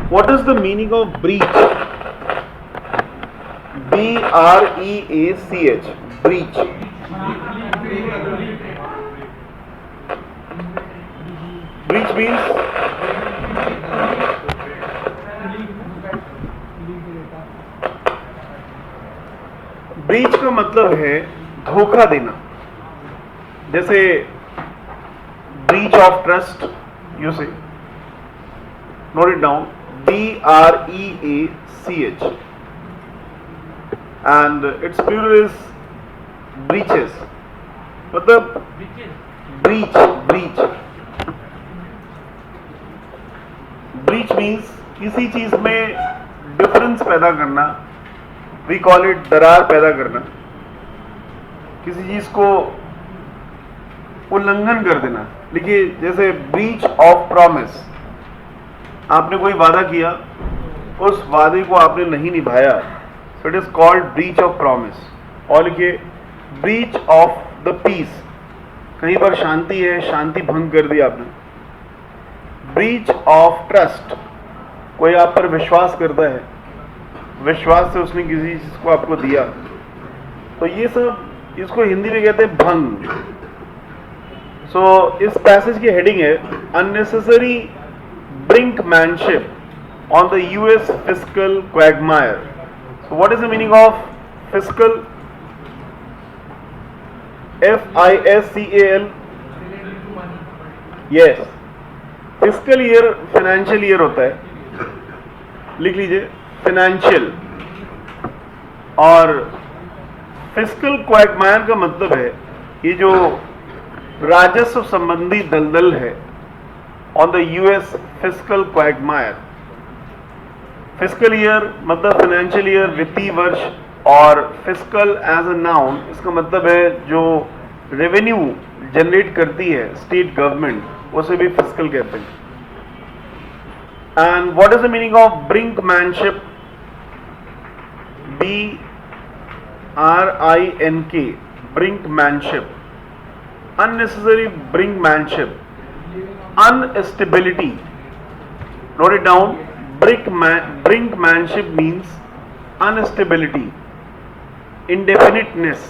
What is the meaning of breach? B-R-E-A-C-H. Breach. Breach means breach का मतलब है धोखा देना. जैसे ब्रीच ऑफ ट्रस्ट, यू से note it down, B-R-E-A-C-H, and its plural is breaches. मतलब ब्रीच ब्रीच ब्रीच मीन्स किसी चीज में डिफरेंस पैदा करना. वी कॉल इट दरार पैदा करना. किसी चीज को उल्लंघन कर देना. देखिए जैसे ब्रीच ऑफ प्रॉमिस, आपने कोई वादा किया, उस वादे को आपने नहीं निभाया, so it is called breach of promise. और लिखिए ब्रीच ऑफ द पीस, कहीं पर शांति है, शांति भंग कर दी आपने. ब्रीच ऑफ ट्रस्ट, कोई आप पर विश्वास करता है, विश्वास से उसने किसी चीज को आपको दिया, तो ये सब इसको हिंदी में कहते हैं भंग. सो इस पैसेज की हेडिंग है unnecessary brinkmanship on the US fiscal Quagmire. So what is the meaning of fiscal? F-I-S-C-A-L. Yes, fiscal year financial year होता है, लिख लीजिए फाइनेंशियल. और फिस्कल क्वैगमायर का मतलब है ये जो राजस्व संबंधी दलदल है, on the US fiscal Quagmire. Fiscal year मतलब फाइनेंशियल ईयर, वित्तीय वर्ष, और फिस्कल एज अ नाउन इसका मतलब है जो रेवेन्यू जनरेट करती है स्टेट गवर्नमेंट, उसे भी फिस्कल कहते हैं. And what is the meaning of brinkmanship? B-R-I-N-K, brinkmanship. Unnecessary brinkmanship, instability. Note it down. Brinkmanship means instability, indefiniteness.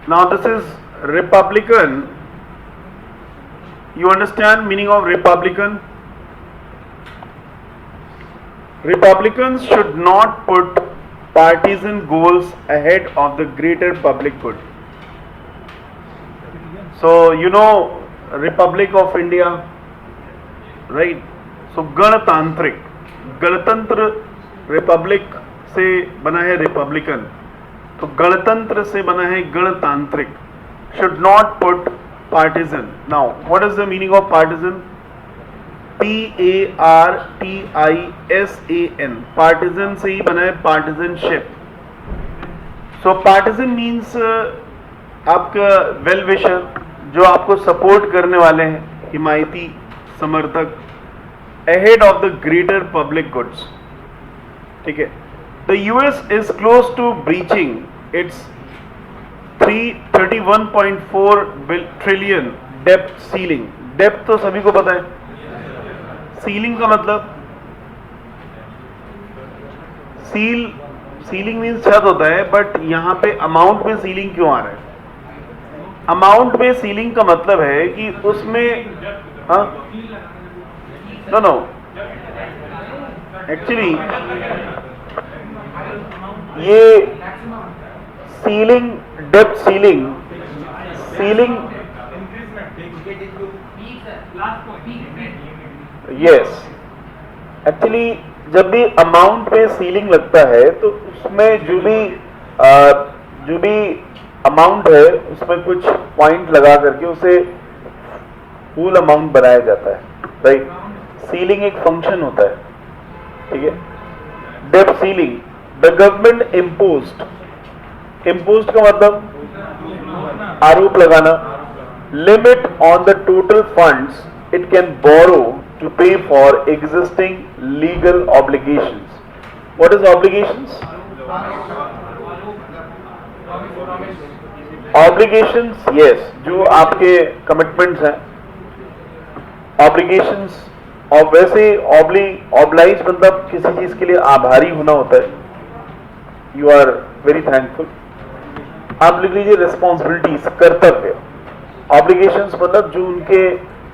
Now this is Republican. You understand meaning of Republican? Republicans should not put partisan goals ahead of the greater public good. So you know Republic of India, right? So गणतांत्रिक, गणतंत्र Republic से बना है Republican, तो गणतंत्र से बना है गणतांत्रिक. Should not put partisan. Now what is the meaning of partisan? P-A-R-T-I-S-A-N, partisan से ही बना है partisanship. So partisan means आपका वेल विशर, जो आपको सपोर्ट करने वाले हैं, हिमायती, समर्थक, ahead of the greater public goods. ठीक है. The US is close to breaching its 31.4 trillion debt ceiling. Depth तो सभी को पता है. सीलिंग का मतलब सीलिंग मीन्स छत होता है, बट यहां पे अमाउंट में सीलिंग क्यों आ रहा है? अमाउंट में सीलिंग का मतलब है कि उसमें नो एक्चुअली ये ceiling, depth ceiling yes, actually जब भी अमाउंट पे सीलिंग लगता है तो उसमें जो भी अमाउंट है उसमें कुछ पॉइंट लगा करके उसे फुल अमाउंट बनाया जाता है, राइट? सीलिंग एक फंक्शन होता है, ठीक है. डेप्थ सीलिंग, द गवर्नमेंट इम्पोज्ड का मतलब आरोप लगाना. Limit on the total funds it can borrow to pay for existing legal obligations. What is obligations? Obligations, yes, जो आपके commitments हैं. ऑब्लिगेशंस, और वैसे ऑब्लाइज मतलब किसी चीज के लिए आभारी होना होता है, यू आर वेरी थैंकफुल। आप लिख लीजिए रिस्पॉन्सिबिलिटीज, कर्तव्य। ऑब्लिगेशंस मतलब जो उनके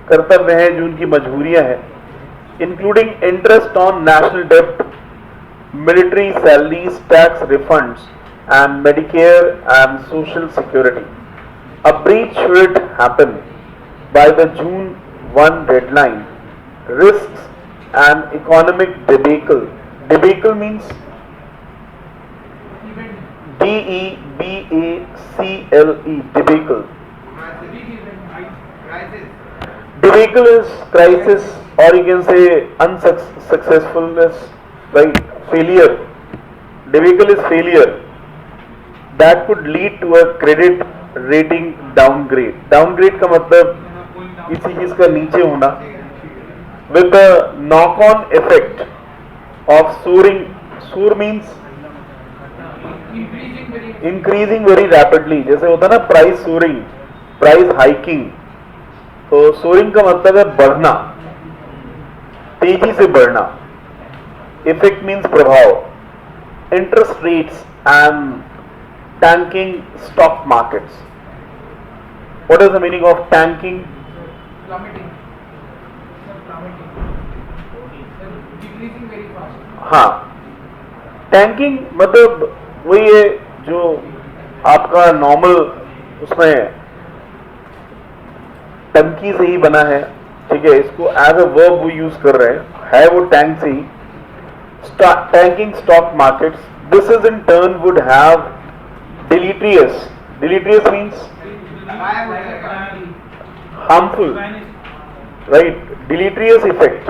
कर्तव्य हैं, जो उनकी मजबूरियां हैं, इंक्लूडिंग इंटरेस्ट ऑन नेशनल डेब्ट, military salaries, tax refunds and Medicare and Social Security. A breach should happen by the June 1 deadline. Risks and economic debacle. Debacle means D-E-B-A-C-L-E. Debacle. Debacle is crisis, or you can say unsuccessfulness, right? Failure. Debacle is failure that could lead to a credit rating downgrade. Downgrade का मतलब किसी चीज का नीचे होना, with the knock-on effect of soaring. Soar means increasing very rapidly. जैसे होता है ना price soaring, price hiking. तो soaring का मतलब है बढ़ना, तेजी से बढ़ना. Effect means प्रभाव. Interest rates and tanking stock markets. What is the meaning of tanking? Plummeting. Decreasing very fast. हाँ, टैंकिंग मतलब वही है जो आपका नॉर्मल उसमें टंकी से ही बना है, ठीक है, इसको एज अ वर्ब वो यूज कर रहे हैं, है वो टैंक से ही. Tanking stock markets, this is in turn would have deleterious means harmful, right? Deleterious effect,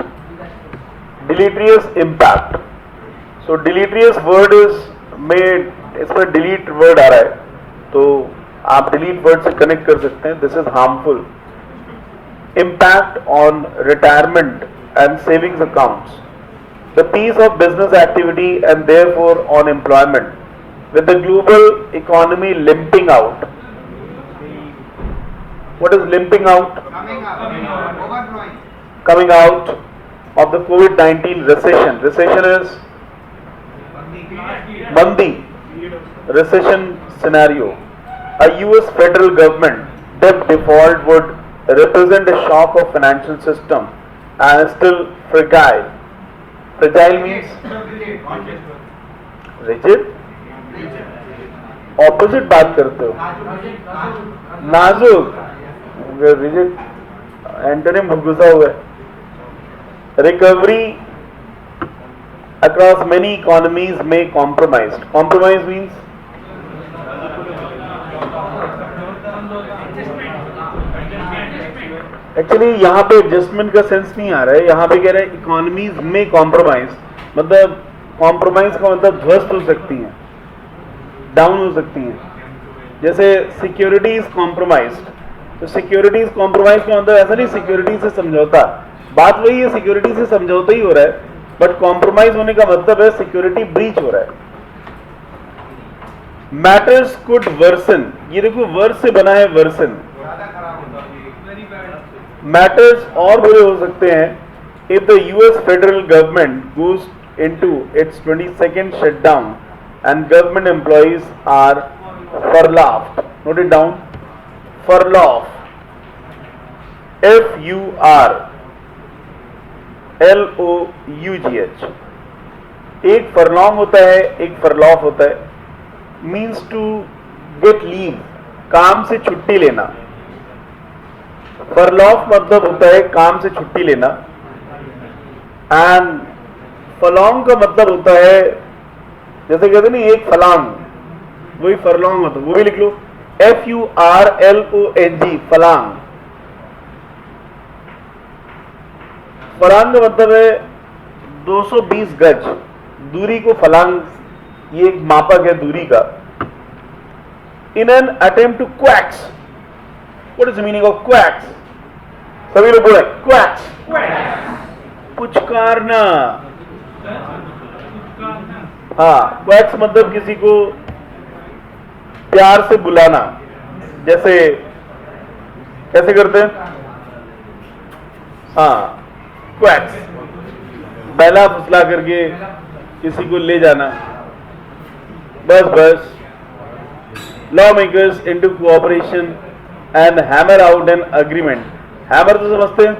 deleterious impact. So deleterious word is made, इसमें delete word आ रहा है, तो आप delete word से connect कर सकते हैं. This is harmful. Impact on retirement and savings accounts, the piece of business activity and therefore on employment. With the global economy limping out. What is limping out? Overflowing. Coming out of the COVID-19 recession. Recession is Mandi. Recession scenario. A US federal government debt default would represent a shock of financial system and is still fragile. Fragile means rigid. Opposite बात करते हो, नाजुक. Rigid antonym घुसा हुआ है. Recovery across many economies में compromised. Compromise means actually यहाँ पे एडजस्टमेंट का सेंस नहीं आ रहा है, यहाँ पे कह रहे हैं इकोनॉमीज में कॉम्प्रोमाइज. मतलब कॉम्प्रोमाइज का मतलब ध्वस्त हो सकती है, डाउन हो सकती हैं. जैसे सिक्योरिटीज कॉम्प्रोमाइज्ड, तो सिक्योरिटीज कॉम्प्रोमाइज का मतलब ऐसा नहीं सिक्योरिटी से समझौता, बात वही है, सिक्योरिटी से समझौता ही हो रहा है, बट कॉम्प्रोमाइज होने का मतलब है सिक्योरिटी ब्रीच हो रहा है. मैटर्स कुड वर्सन, ये देखो वर्स से बना है वर्सन. मैटर्स और बुरे हो सकते हैं if the US federal government goes into its 22nd shutdown and government employees are furloughed. Note it down. Furlough. F-U-R-L-O-U-G-H. एक फरलॉन्ग होता है, एक फरलॉफ होता है. मीन्स टू गेट लीव, काम से छुट्टी लेना. फरलॉफ मतलब होता है काम से छुट्टी लेना. एंड फलॉन्ग का मतलब होता है, जैसे कहते नहीं एक फलांग, वही फरलॉन्ग होता है, वो भी लिख लो. F-U-R-L-O-N-G, फलांग. फलांग का मतलब है 220 गज दूरी को फलांग, ये एक मापक है दूरी का. In an attempt to quacks. What is the meaning of quacks? सभी लोग बोले क्वैक्स. पुचकारना. हाँ, क्वैक्स मतलब किसी को प्यार से बुलाना. जैसे कैसे करते हैं? हाँ, क्वैक्स, बैला फुसला करके किसी को ले जाना, बस law makers into cooperation and hammer out an agreement. Hammer तो समझते हैं,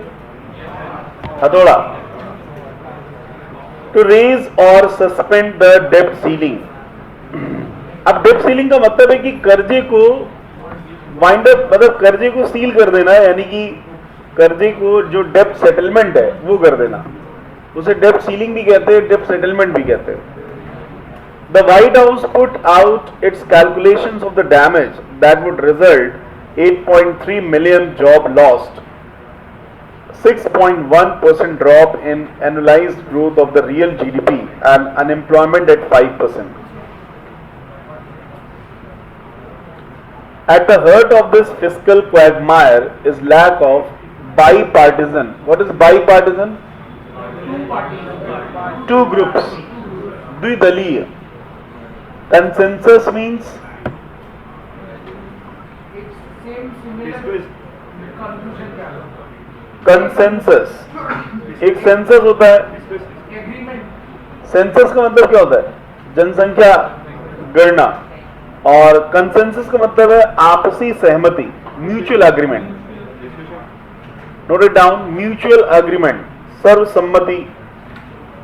हथौड़ा। टू रेज और सस्पेंड द डेब्ट सीलिंग। अब डेब्ट सीलिंग का मतलब है कि कर्जे को वाइंड अप, मतलब कर्जे को सील कर देना, यानी कि कर्जे को जो डेब्ट सेटलमेंट है वो कर देना, उसे डेब्ट सीलिंग भी कहते हैं, डेब्ट सेटलमेंट भी कहते हैं। The white house put out it's calculations of the damage that would result 8.3 million job lost, 6.1% drop in annualized growth of the real GDP and unemployment at 5%. At the heart of this fiscal quagmire is lack of bipartisan. What is bipartisan? Two parties. Two groups. Dvidaliya. Consensus means It's same similar conclusion क्या है? consensus. एक census होता है, Agreement. Census का मतलब क्या होता है? जनसंख्या गणना। और कंसेंसस का मतलब है आपसी सहमति, mutual agreement. Note it down, mutual agreement, सर्वसम्मति,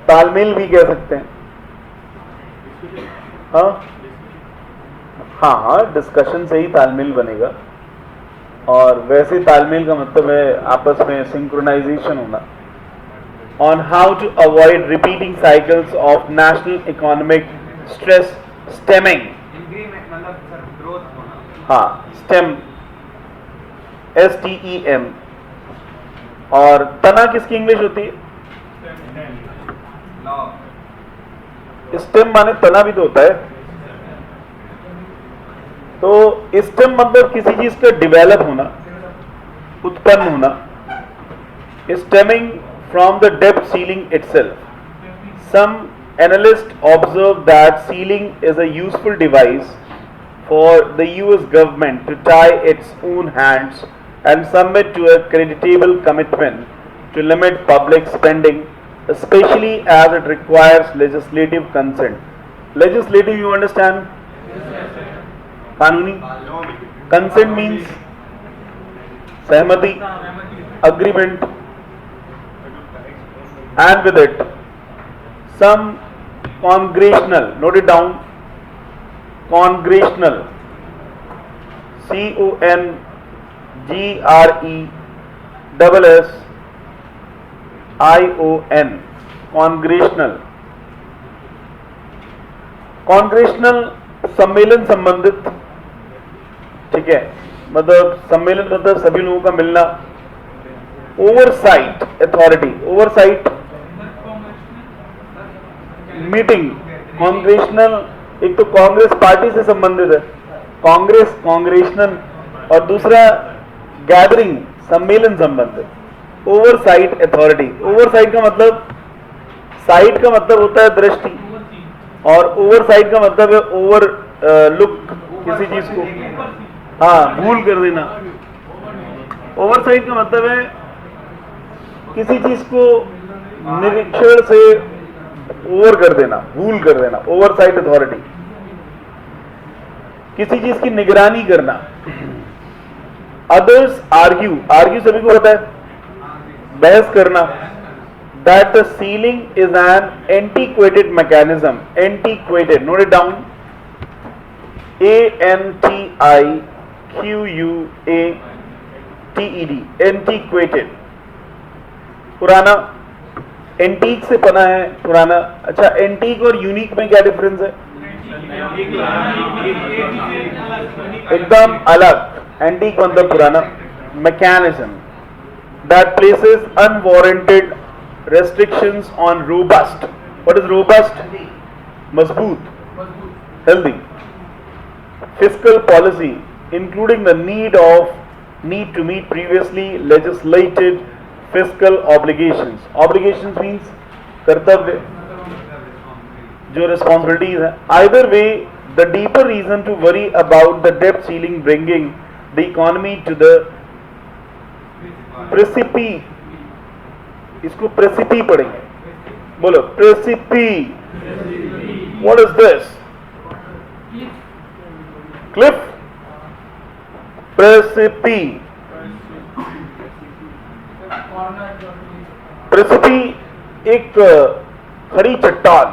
तालमेल भी कह सकते हैं। हाँ, डिस्कशन से ही तालमेल बनेगा, और वैसे तालमेल का मतलब है आपस में सिंक्रोनाइजेशन होना। On how to avoid repeating cycles of national economic stress stemming. Agreement मतलब सर growth होना. हाँ, स्टेम, STEM। और तना किसकी इंग्लिश होती है? Law. स्टेम माने तना भी तो होता है। तो स्टेम मतलब किसी चीज का डेवलप होना, उत्पन्न होना। स्टेमिंग फ्रॉम द डेब्ट ceiling itself. Some analysts observe that sealing is a useful device for the US government to tie its own hands and submit to a creditable commitment to limit public spending, especially as it requires legislative consent. Legislative, you understand? Kanuni? Consent means सहमति, agreement, and with it some congressional, note it down, congressional, CONGRESSION, congressional, congressional सम्मेलन संबंधित, ठीक है, मतलब सम्मेलन मतलब सभी लोगों का मिलना। Oversight authority, oversight meeting, congressional, एक तो कांग्रेस पार्टी से संबंधित है, कांग्रेस, कांग्रेशनल, और दूसरा गैदरिंग, सम्मेलन संबंधित। ओवरसाइट अथॉरिटी, ओवरसाइट का मतलब, साइट का मतलब होता है दृष्टि, और ओवरसाइट का मतलब है ओवर लुक, किसी चीज को, हाँ, भूल कर देना। ओवरसाइट का मतलब है किसी चीज को निरीक्षण से ओवर कर देना, भूल कर देना, ओवरसाइट अथॉरिटी, किसी चीज की निगरानी करना। अदर्स आर्ग्यू, आर्ग्यू सभी को पता है, बहस करना, that the ceiling is an antiquated mechanism, antiquated, note it down, ANTIQUATED, antiquated, पुराना। एंटीक से बना है, पुराना। अच्छा, एंटीक और यूनिक में क्या डिफरेंस है? एकदम अलग। एंटीक मतलब पुराना। Mechanism that places unwarranted restrictions on robust, what is robust? मजबूत, healthy fiscal policy, including the need to meet previously legislated fiscal obligations. Obligations means कर्तव्य, जो responsibilities है। Either way, the deeper reason to worry about the debt ceiling bringing the economy to the precipice इसको precipice पढ़ेंगे, बोलो precipice. What is this? Cliff, precipice. Precipice एक खड़ी चट्टान,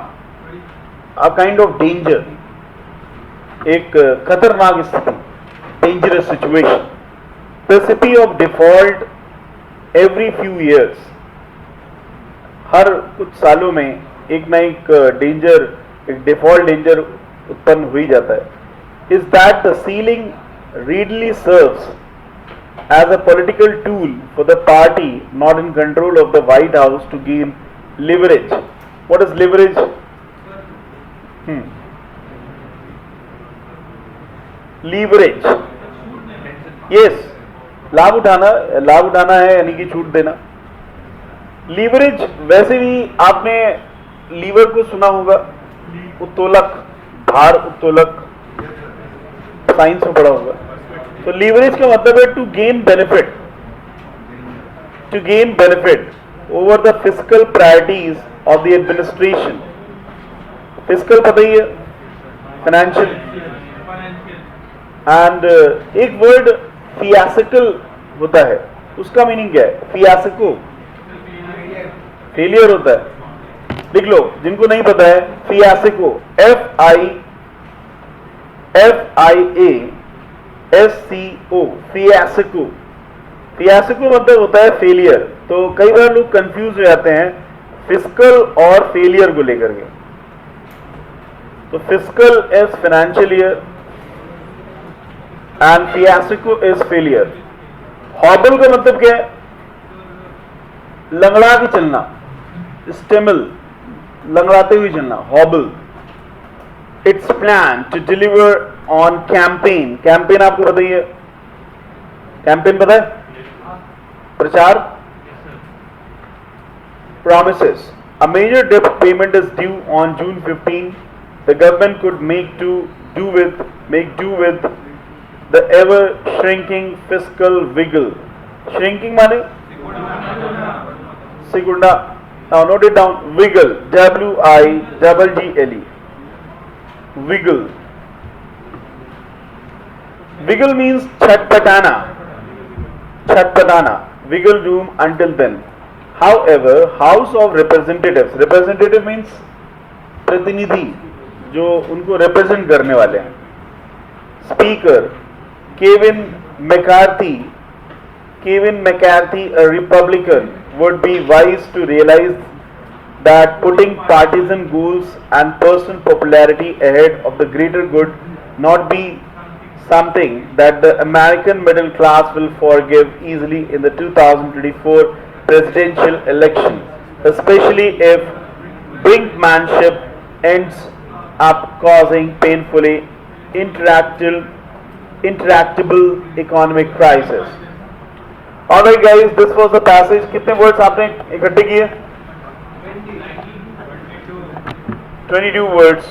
a kind of danger, एक खतरनाक स्थिति, dangerous situation. Precipice of default every few years, हर कुछ सालों में एक ना एक डेंजर, एक डिफॉल्ट डेंजर उत्पन्न हो ही जाता है। Is that the ceiling readily serves as a political tool for the party not in control of the White House to gain leverage. What is leverage? Leverage. Yes, लाभ उठाना है, यानी कि छूट देना। लीवरेज, वैसे भी आपने लीवर को सुना होगा, उत्तोलक, भार उत्तोलक, साइंस में पढ़ा होगा। तो लीवरेज का मतलब है to gain benefit, to gain benefit over the fiscal priorities of the administration. Fiscal पता ही है, फाइनेंशियल। एंड एक वर्ड फियासिकल होता है, उसका मीनिंग क्या है? फियासिको फेलियर होता है। लिख लो जिनको नहीं पता है, फियासिको, FIASCO, फियासिको। फियासिको मतलब होता है फेलियर। तो कई बार लोग कंफ्यूज हो जाते हैं फिस्कल और फेलियर को लेकर के। तो fiscal is financial year and fiasco is failure. Hobble का मतलब क्या है? लंगड़ा के चलना, स्टेमल, लंगड़ाते हुए चलना, hobble. It's plan to deliver on campaign. Campaign आपको पता ही है, कैंपेन पता है? प्रचार। Promises. A major debt payment is due on June 15. The government could make do with the ever shrinking fiscal wiggle. Shrinking माने सिकुड़ा। Now note it down. Wiggle. WIGGLE. Wiggle. Wiggle means chatpatana. Chatpatana. Wiggle room until then. However, House of Representatives, representative means प्रतिनिधि, जो उनको represent करने वाले हैं। Speaker Kevin McCarthy, a Republican, would be wise to realize that putting partisan goals and personal popularity ahead of the greater good not be something that the American middle class will forgive easily in the 2024 presidential election, especially if brinkmanship ends up causing painfully intractable economic crisis. Alright guys, this was the passage. कितने words आपने इकट्ठे किए? 22 words.